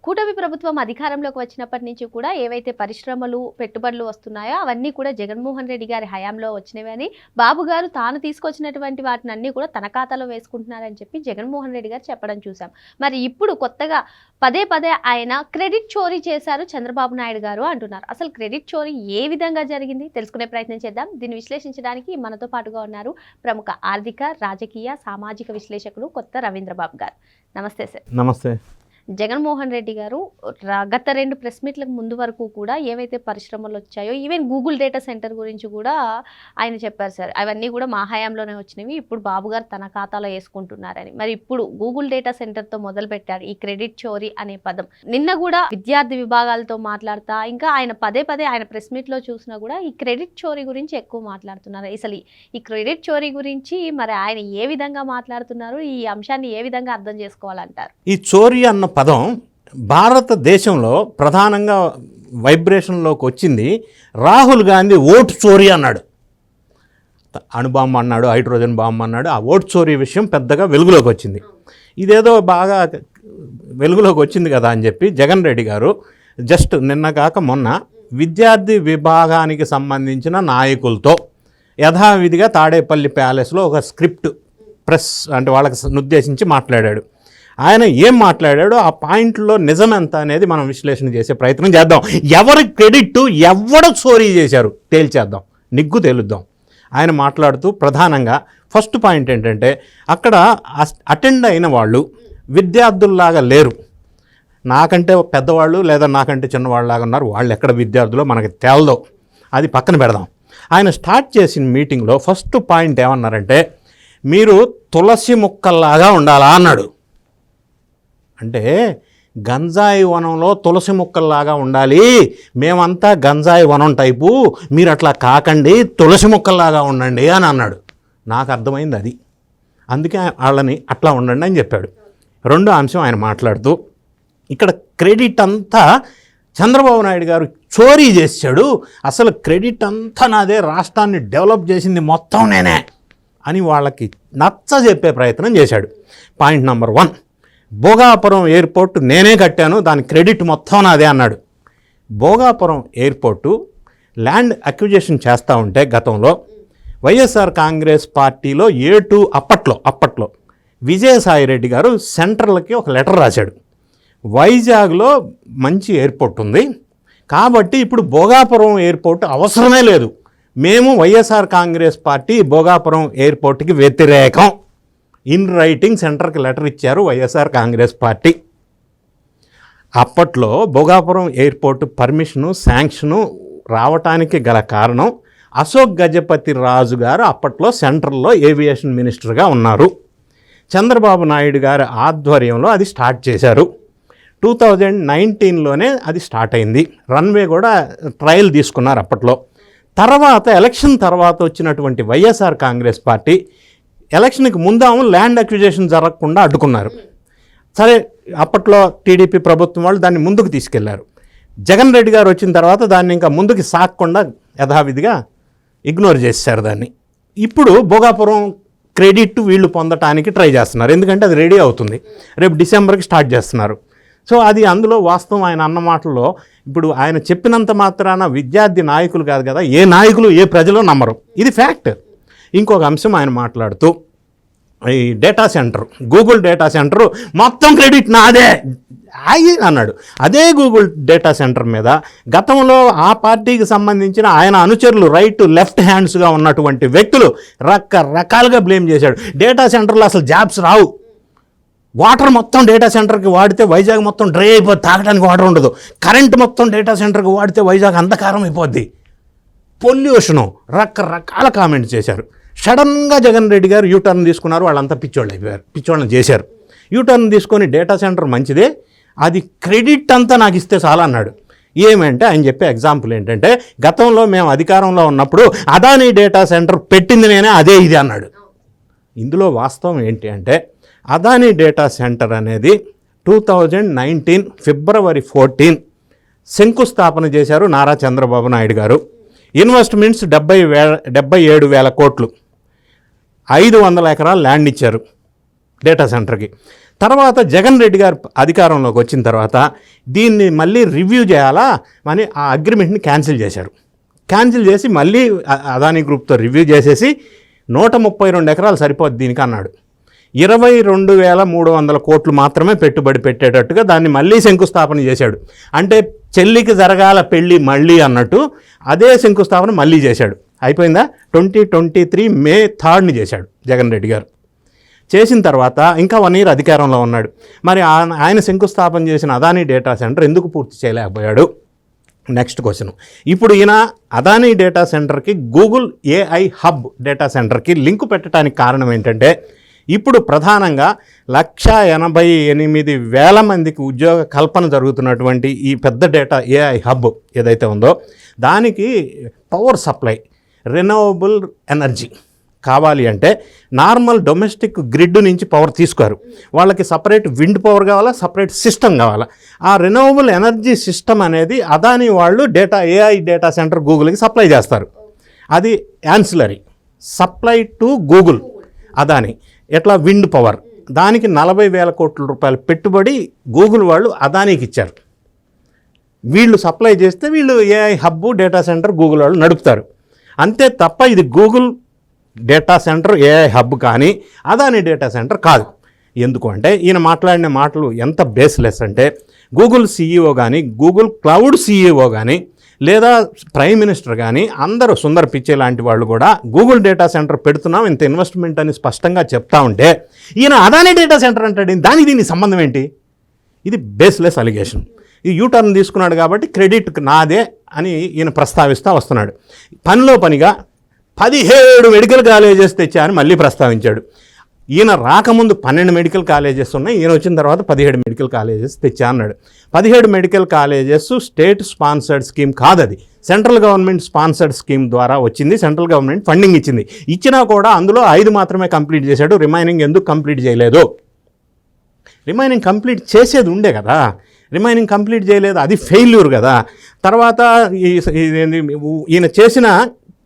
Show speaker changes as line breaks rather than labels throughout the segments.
కూటమి ప్రభుత్వం అధికారంలోకి వచ్చినప్పటి నుంచి కూడా ఏవైతే పరిశ్రమలు పెట్టుబడులు వస్తున్నాయో అవన్నీ కూడా జగన్మోహన్ రెడ్డి గారి హయాంలో వచ్చినవి అని బాబు గారు తాను తీసుకొచ్చినటువంటి వాటిని అన్ని కూడా తన ఖాతాలో వేసుకుంటున్నారని చెప్పి జగన్మోహన్ రెడ్డి గారు చెప్పడం చూసాం. మరి ఇప్పుడు కొత్తగా పదే పదే ఆయన క్రెడిట్ చోరీ చేశారు చంద్రబాబు నాయుడు గారు అంటున్నారు. అసలు క్రెడిట్ చోరీ ఏ విధంగా జరిగింది తెలుసుకునే ప్రయత్నం చేద్దాం. దీన్ని విశ్లేషించడానికి మనతో పాటుగా ఉన్నారు ప్రముఖ ఆర్థిక రాజకీయ సామాజిక విశ్లేషకులు కొత్త రవీంద్రబాబు గారు. నమస్తే సార్.
నమస్తే.
జగన్మోహన్ రెడ్డి గారు గత 2 ప్రెస్ మీట్లకు ముందు వరకు కూడా ఏవైతే పరిశ్రమలు వచ్చాయో ఈవెన్ గూగుల్ డేటా సెంటర్ గురించి కూడా ఆయన చెప్పారు సార్. అవన్నీ కూడా మా హయాంలోనే వచ్చినవి, ఇప్పుడు బాబు గారు తన ఖాతాలో వేసుకుంటున్నారని. మరి ఇప్పుడు గూగుల్ డేటా సెంటర్తో మొదలు పెట్టారు ఈ క్రెడిట్ చోరీ అనే పదం. నిన్న కూడా విద్యార్థి విభాగాలతో మాట్లాడుతా ఇంకా ఆయన పదే పదే ఆయన ప్రెస్ మీట్లో చూసినా కూడా ఈ క్రెడిట్ చోరీ గురించి ఎక్కువ మాట్లాడుతున్నారు. అసలు ఈ క్రెడిట్ చోరీ గురించి మరి ఆయన ఏ విధంగా మాట్లాడుతున్నారు, ఈ అంశాన్ని ఏ విధంగా అర్థం చేసుకోవాలంటారు?
ఈ చోరీ అన్న పదం భారతదేశంలో ప్రధానంగా వైబ్రేషన్లోకి వచ్చింది. రాహుల్ గాంధీ ఓటు చోరీ అన్నాడు, అణుబాంబు అన్నాడు, హైడ్రోజన్ బాంబు అన్నాడు. ఆ ఓటు చోరీ విషయం పెద్దగా వెలుగులోకి వచ్చింది. ఇదేదో బాగా వెలుగులోకి వచ్చింది కదా అని చెప్పి జగన్ రెడ్డి గారు జస్ట్ నిన్న కాక మొన్న విద్యార్థి విభాగానికి సంబంధించిన నాయకులతో యథావిధిగా తాడేపల్లి ప్యాలెస్లో ఒక స్క్రిప్ట్ ప్రెస్ అంటే వాళ్ళకి ఉద్దేశించి మాట్లాడాడు. ఆయన ఏం మాట్లాడాడో ఆ పాయింట్లో నిజం ఎంత అనేది మనం విశ్లేషణ చేసే ప్రయత్నం చేద్దాం. ఎవరి క్రెడిట్ ఎవరు చోరీ చేశారు తేల్చేద్దాం, నిగ్గు తేలుద్దాం. ఆయన మాట్లాడుతూ ప్రధానంగా ఫస్ట్ పాయింట్ ఏంటంటే అక్కడ అటెండ్ అయిన వాళ్ళు విద్యార్థుల్లాగా లేరు, నాకంటే పెద్దవాళ్ళు లేదా నాకంటే చిన్నవాళ్ళలాగా ఉన్నారు. వాళ్ళు ఎక్కడ విద్యార్థులో మనకి తేలదో, అది పక్కన పెడదాం. ఆయన స్టార్ట్ చేసిన మీటింగ్లో ఫస్ట్ పాయింట్ ఏమన్నారంటే మీరు తులసి మొక్కల్లాగా ఉండాలా అన్నాడు. అంటే గంజాయి వనంలో తులసి మొక్కల్లాగా ఉండాలి, మేమంతా గంజాయి వనం టైపు, మీరు అట్లా కాకండి, తులసి మొక్కల్లాగా ఉండండి అని అన్నాడు. నాకు అర్థమైంది అది, అందుకే వాళ్ళని అట్లా ఉండండి అని చెప్పాడు. రెండో అంశం ఆయన మాట్లాడుతూ ఇక్కడ క్రెడిట్ అంతా చంద్రబాబు నాయుడు గారు చోరీ చేశాడు, అసలు క్రెడిట్ అంతా నాదే, రాష్ట్రాన్ని డెవలప్ చేసింది మొత్తం నేనే అని వాళ్ళకి నచ్చ చెప్పే ప్రయత్నం చేశాడు. పాయింట్ నెంబర్ 1, భోగాపురం ఎయిర్పోర్ట్ నేనే కట్టాను, దాని క్రెడిట్ మొత్తం నాదే అన్నాడు. భోగాపురం ఎయిర్పోర్టు ల్యాండ్ అక్విజిషన్ చేస్తూ ఉంటే గతంలో వైఎస్ఆర్ కాంగ్రెస్ పార్టీలో A2 అప్పట్లో విజయసాయిరెడ్డి గారు సెంట్రల్కి ఒక లెటర్ రాశాడు. వైజాగ్లో మంచి ఎయిర్పోర్ట్ ఉంది కాబట్టి ఇప్పుడు భోగాపురం ఎయిర్పోర్ట్ అవసరమే లేదు, మేము వైఎస్ఆర్ కాంగ్రెస్ పార్టీ భోగాపురం ఎయిర్పోర్ట్కి వ్యతిరేకం ఇన్ రైటింగ్ సెంటర్కి లెటర్ ఇచ్చారు వైఎస్ఆర్ కాంగ్రెస్ పార్టీ. అప్పట్లో భోగాపురం ఎయిర్పోర్ట్ పర్మిషను శాంక్షను రావటానికి గల కారణం అశోక్ గజపతి రాజు గారు అప్పట్లో సెంట్రల్లో ఏవియేషన్ మినిస్టర్గా ఉన్నారు. చంద్రబాబు నాయుడు గారి ఆధ్వర్యంలో అది స్టార్ట్ చేశారు. 2019లోనే అది స్టార్ట్ అయింది. రన్వే కూడా ట్రయల్ తీసుకున్నారు అప్పట్లో. తర్వాత ఎలక్షన్ తర్వాత వచ్చినటువంటి వైఎస్ఆర్ కాంగ్రెస్ పార్టీ ఎలక్షన్కి ముందాము ల్యాండ్ అక్విజిషన్ జరగకుండా అడ్డుకున్నారు. సరే, అప్పట్లో టీడీపీ ప్రభుత్వం వాళ్ళు దాన్ని ముందుకు తీసుకెళ్లారు. జగన్ రెడ్డి గారు వచ్చిన తర్వాత దాన్ని ఇంకా ముందుకు సాగకుండా యథావిధిగా ఇగ్నోర్ చేశారు దాన్ని. ఇప్పుడు భోగాపురం క్రెడిట్ వీళ్ళు పొందటానికి ట్రై చేస్తున్నారు, ఎందుకంటే అది రెడీ అవుతుంది, రేపు డిసెంబర్కి స్టార్ట్ చేస్తున్నారు. సో అది అందులో వాస్తవం. ఆయన అన్న మాటల్లో ఇప్పుడు ఆయన చెప్పినంత మాత్రాన విద్యార్థి నాయకులు కాదు కదా, ఏ నాయకులు ఏ ప్రజలు నమ్మరు, ఇది ఫ్యాక్ట్. ఇంకొక అంశం ఆయన మాట్లాడుతూ ఈ data centre Google data centre మొత్తం క్రెడిట్ నాదే అన్నాడు. అదే గూగుల్ డేటా సెంటర్ మీద గతంలో ఆ పార్టీకి సంబంధించిన ఆయన అనుచరులు రైట్ లెఫ్ట్ హ్యాండ్స్గా ఉన్నటువంటి వ్యక్తులు రకరకాలుగా బ్లేమ్ చేశాడు. డేటా సెంటర్లో అసలు జాబ్స్ రావు, వాటర్ మొత్తం డేటా సెంటర్కి వాడితే వైజాగ్ మొత్తం డ్రై అయిపోద్ది, తాగడానికి వాటర్ ఉండదు, కరెంట్ మొత్తం డేటా సెంటర్కి వాడితే వైజాగ్ అంధకారం అయిపోద్ది, పొల్యూషను, రకరకాల కామెంట్స్ చేశారు. సడన్గా జగన్ రెడ్డి గారు యూటర్న్ తీసుకున్నారు, వాళ్ళంతా పిచ్చోళ్ళు అయిపోయారు, పిచ్చోళ్ళని చేశారు. యూటర్న్ తీసుకొని డేటా సెంటర్ మంచిదే, అది క్రెడిట్ అంతా నాకు ఇస్తే చాలా అన్నాడు. ఏమంటే ఆయన చెప్పే ఎగ్జాంపుల్ ఏంటంటే గతంలో మేము అధికారంలో ఉన్నప్పుడు అదానీ డేటా సెంటర్ పెట్టింది నేనే, అదే ఇది అన్నాడు. ఇందులో వాస్తవం ఏంటి అంటే అదానీ డేటా సెంటర్ అనేది 2019 ఫిబ్రవరి 14 శంకుస్థాపన చేశారు నారా చంద్రబాబు నాయుడు గారు. ఇన్వెస్ట్మెంట్స్ 77,000 కోట్లు, 500 ఎకరాలు ల్యాండ్ ఇచ్చారు డేటా సెంటర్కి. తర్వాత జగన్ రెడ్డి గారు అధికారంలోకి వచ్చిన తర్వాత దీన్ని మళ్ళీ రివ్యూ చేయాలా అని ఆ అగ్రిమెంట్ని క్యాన్సిల్ చేశారు. క్యాన్సిల్ చేసి మళ్ళీ అదానీ గ్రూప్తో రివ్యూ చేసేసి 132 ఎకరాలు సరిపోద్ది దీనికి అన్నాడు. 22,300 కోట్లు మాత్రమే పెట్టుబడి పెట్టేటట్టుగా దాన్ని మళ్ళీ శంకుస్థాపన చేశాడు. అంటే చెల్లికి జరగాల పెళ్ళి మళ్ళీ అన్నట్టు అదే శంకుస్థాపన మళ్ళీ చేశాడు. అయిపోయిందా? 2023 మే 3 చేశాడు జగన్ రెడ్డి గారు. చేసిన తర్వాత ఇంకా 1 year అధికారంలో ఉన్నాడు. మరి ఆయన శంకుస్థాపన చేసిన అదానీ డేటా సెంటర్ ఎందుకు పూర్తి చేయలేకపోయాడు? Next question. ఇప్పుడు ఈయన అదానీ డేటా సెంటర్కి గూగుల్ AI హబ్ డేటా సెంటర్కి లింకు పెట్టడానికి కారణం ఏంటంటే ఇప్పుడు ప్రధానంగా 188,000 మందికి ఉద్యోగ కల్పన జరుగుతున్నటువంటి ఈ పెద్ద డేటా AI హబ్ ఏదైతే ఉందో దానికి పవర్ సప్లై, రెన్యూవబుల్ ఎనర్జీ కావాలి అంటే నార్మల్ డొమెస్టిక్ గ్రిడ్ నుంచి పవర్ తీసుకోరు. వాళ్ళకి సపరేట్ విండ్ పవర్ కావాలా, సపరేట్ సిస్టమ్ కావాలా. ఆ రెన్యూవబుల్ ఎనర్జీ సిస్టమ్ అనేది అదానీ వాళ్ళు AI డేటా సెంటర్ గూగుల్కి సప్లై చేస్తారు. అది ancillary supply to Google Adani. ఎట్లా? Wind power. దానికి 40,000 కోట్ల రూపాయల పెట్టుబడి గూగుల్ వాళ్ళు అదానీకి ఇచ్చారు. వీళ్ళు సప్లై చేస్తే వీళ్ళు AI hub data centre Google వాళ్ళు నడుపుతారు. అంతే తప్ప ఇది Google data centre AI hub కానీ అదానీ డేటా సెంటర్ కాదు. ఎందుకు అంటే ఈయన మాట్లాడిన మాటలు ఎంత బేస్లెస్ అంటే గూగుల్ CEO కానీ, గూగుల్ క్లౌడ్ CEO కానీ, లేదా ప్రైమ్ మినిస్టర్ కానీ అందరూ సుందర్ పిచ్చే లాంటి వాళ్ళు కూడా గూగుల్ డేటా సెంటర్ పెడుతున్నాం ఇంత ఇన్వెస్ట్మెంట్ అని స్పష్టంగా చెప్తా ఉంటే ఈయన అదానీ డేటా సెంటర్ అంటాడు. దానికి దీనికి సంబంధం ఏంటి? ఇది బేస్లెస్ అలిగేషన్. ఈ యూటర్న్ తీసుకున్నాడు కాబట్టి క్రెడిట్ నాదే అని ఈయన ప్రస్తావిస్తూ వస్తున్నాడు. పనిలో పనిగా 17 మెడికల్ కాలేజెస్ తెచ్చా అని మళ్ళీ ప్రస్తావించాడు. ఈయన రాకముందు 12 మెడికల్ కాలేజెస్ ఉన్నాయి, ఈయన వచ్చిన తర్వాత 17 మెడికల్ కాలేజెస్ తెచ్చా అన్నాడు. 17 medical colleges state sponsored scheme కాదు, అది సెంట్రల్ గవర్నమెంట్ స్పాన్సర్డ్ స్కీమ్ ద్వారా వచ్చింది. సెంట్రల్ గవర్నమెంట్ ఫండింగ్ ఇచ్చింది. ఇచ్చినా కూడా అందులో 5 మాత్రమే కంప్లీట్ చేశాడు. రిమైనింగ్ ఎందుకు కంప్లీట్ చేయలేదు? రిమైనింగ్ కంప్లీట్ చేసేది ఉండే కదా, రిమైనింగ్ కంప్లీట్ చేయలేదు, అది ఫెయిల్యూర్ కదా. తర్వాత ఈయన చేసిన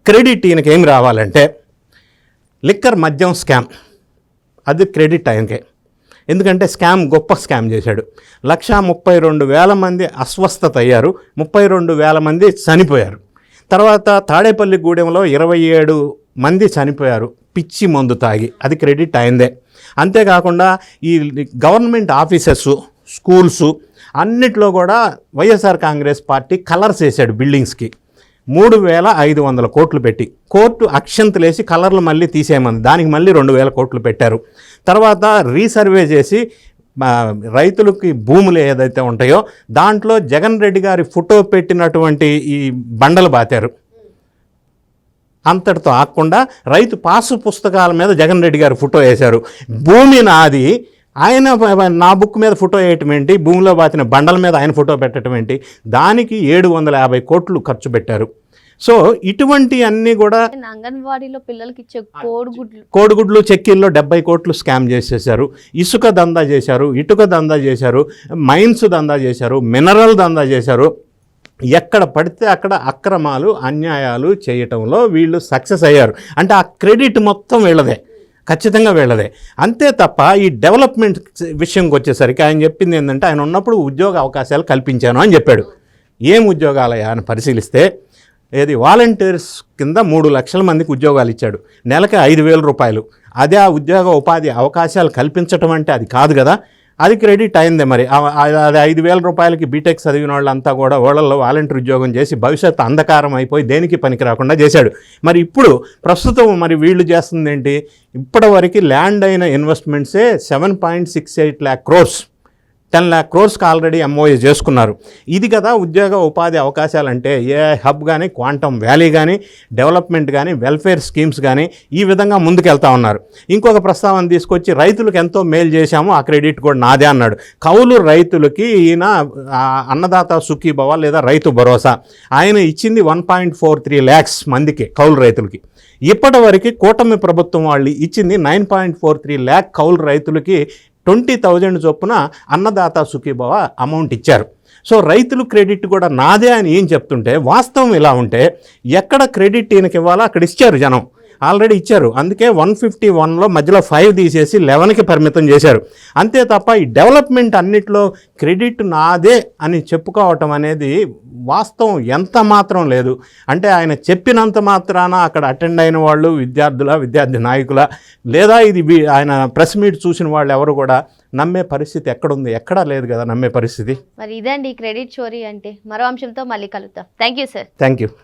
క్రెడిట్ ఈయనకి ఏం రావాలంటే లిక్కర్ మద్యం స్కామ్, అది క్రెడిట్ ఆయనకే. ఎందుకంటే గొప్ప స్కామ్ చేశాడు. 132,000 మంది అస్వస్థత అయ్యారు, 32,000 మంది చనిపోయారు. తర్వాత తాడేపల్లిగూడెంలో 27 మంది చనిపోయారు పిచ్చి మందు తాగి, అది క్రెడిట్ అయిందే. అంతేకాకుండా ఈ గవర్నమెంట్ ఆఫీసెస్, స్కూల్స్ అన్నిట్లో కూడా వైఎస్ఆర్ కాంగ్రెస్ పార్టీ కలర్స్ వేసాడు బిల్డింగ్స్కి. 3,500 కోట్లు పెట్టి కోర్టు అక్షంతలేసి కలర్లు మళ్ళీ తీసేయమంది, దానికి మళ్ళీ 2,000 కోట్లు పెట్టారు. తర్వాత రీసర్వే చేసి రైతులకి భూములు ఏదైతే ఉంటాయో దాంట్లో జగన్ రెడ్డి గారి ఫోటో పెట్టినటువంటి ఈ బండలు బాతారు. అంతటితో ఆకుండా రైతు పాసు పుస్తకాల మీద జగన్ రెడ్డి గారి ఫోటో వేశారు. భూమి నాది, ఆయన నా బుక్ మీద ఫోటో వేయటం ఏంటి, భూమిలో బాతిన బండల మీద ఆయన ఫోటో పెట్టడం ఏంటి, దానికి 750 కోట్లు ఖర్చు పెట్టారు. సో ఇటువంటి అన్నీ కూడా
అంగన్వాడీలో పిల్లలకి ఇచ్చే
కోడిగుడ్లు చెక్కీల్లో 70 కోట్లు స్కామ్ చేసేసారు. ఇసుక దందా చేశారు, ఇటుక దందా చేశారు, మైన్స్ దందా చేశారు, మినరల్ దందా చేశారు. ఎక్కడ పడితే అక్కడ అక్రమాలు, అన్యాయాలు చేయటంలో వీళ్ళు సక్సెస్ అయ్యారు. అంటే ఆ క్రెడిట్ మొత్తం వీళ్ళదే, ఖచ్చితంగా వీళ్ళదే. అంతే తప్ప ఈ డెవలప్మెంట్ విషయంకి వచ్చేసరికి ఆయన చెప్పింది ఏంటంటే ఆయన ఉన్నప్పుడు ఉద్యోగ అవకాశాలు కల్పించాను అని చెప్పాడు. ఏం ఉద్యోగాలయ్యా అని పరిశీలిస్తే ఏది వాలంటీర్స్ కింద 3 లక్షల మందికి ఉద్యోగాలు ఇచ్చాడు, నెలకి 5,000 రూపాయలు. అదే ఆ ఉద్యోగ ఉపాధి అవకాశాలు కల్పించటం అంటే అది కాదు కదా, అది క్రెడిట్ అయిందే. మరి అది 5,000 రూపాయలకి బీటెక్ చదివిన వాళ్ళంతా కూడా ఓళ్ళల్లో వాలంటీర్ ఉద్యోగం చేసి భవిష్యత్తు అంధకారం అయిపోయి దేనికి పనికి రాకుండా చేశాడు. మరి ఇప్పుడు ప్రస్తుతం మరి వీళ్ళు చేస్తుంది ఏంటి? ఇప్పటివరకు ల్యాండ్ అయిన ఇన్వెస్ట్మెంట్సే 7.68 lakh crores, 10 lakh crores already MOA చేసుకున్నారు. ఇది కదా ఉద్యోగ ఉపాధి అవకాశాలు అంటే. AI హబ్ కానీ, క్వాంటమ్ వ్యాలీ కానీ, డెవలప్మెంట్ కానీ, వెల్ఫేర్ స్కీమ్స్ కానీ ఈ విధంగా ముందుకెళ్తా ఉన్నారు. ఇంకొక ప్రస్తావన తీసుకొచ్చి రైతులకు ఎంతో మేలు చేశాము, ఆ క్రెడిట్ కూడా నాదే అన్నాడు. కౌలు రైతులకి ఈయన అన్నదాత సుఖీభవ లేదా రైతు భరోసా ఆయన ఇచ్చింది 1.43 lakhs మందికి, కౌలు రైతులకి. ఇప్పటి వరకు కూటమి ప్రభుత్వం వాళ్ళు ఇచ్చింది 9.43 lakh కౌలు రైతులకి 20,000 చొప్పున అన్నదాత సుఖీభవ అమౌంట్ ఇచ్చారు. సో రైతులు క్రెడిట్ కూడా నాదే అని ఏం చెప్తుంటే వాస్తవం ఇలా ఉంటే ఎక్కడ క్రెడిట్ ఈయనకి ఇవ్వాలో అక్కడ ఇచ్చారు జనం. ఆల్రెడీ ఇచ్చారు. అందుకే 151లో మధ్యలో 5 తీసేసి 11కి పరిమితం చేశారు. అంతే తప్ప ఈ డెవలప్మెంట్ అన్నిట్లో క్రెడిట్ నాదే అని చెప్పుకోవటం అనేది వాస్తవం ఎంత మాత్రం లేదు. అంటే ఆయన చెప్పినంత మాత్రాన అక్కడ అటెండ్ అయిన వాళ్ళు విద్యార్థి నాయకుల, లేదా ఇది ఆయన ప్రెస్ మీట్ చూసిన వాళ్ళు ఎవరు కూడా నమ్మే పరిస్థితి ఎక్కడుంది? ఎక్కడా లేదు కదా నమ్మే పరిస్థితి.
మరి ఇదండి క్రెడిట్ చోరీ అంటే. మరో అంశంతో మళ్ళీ కలుద్దాం. Thank you sir.
Thank you.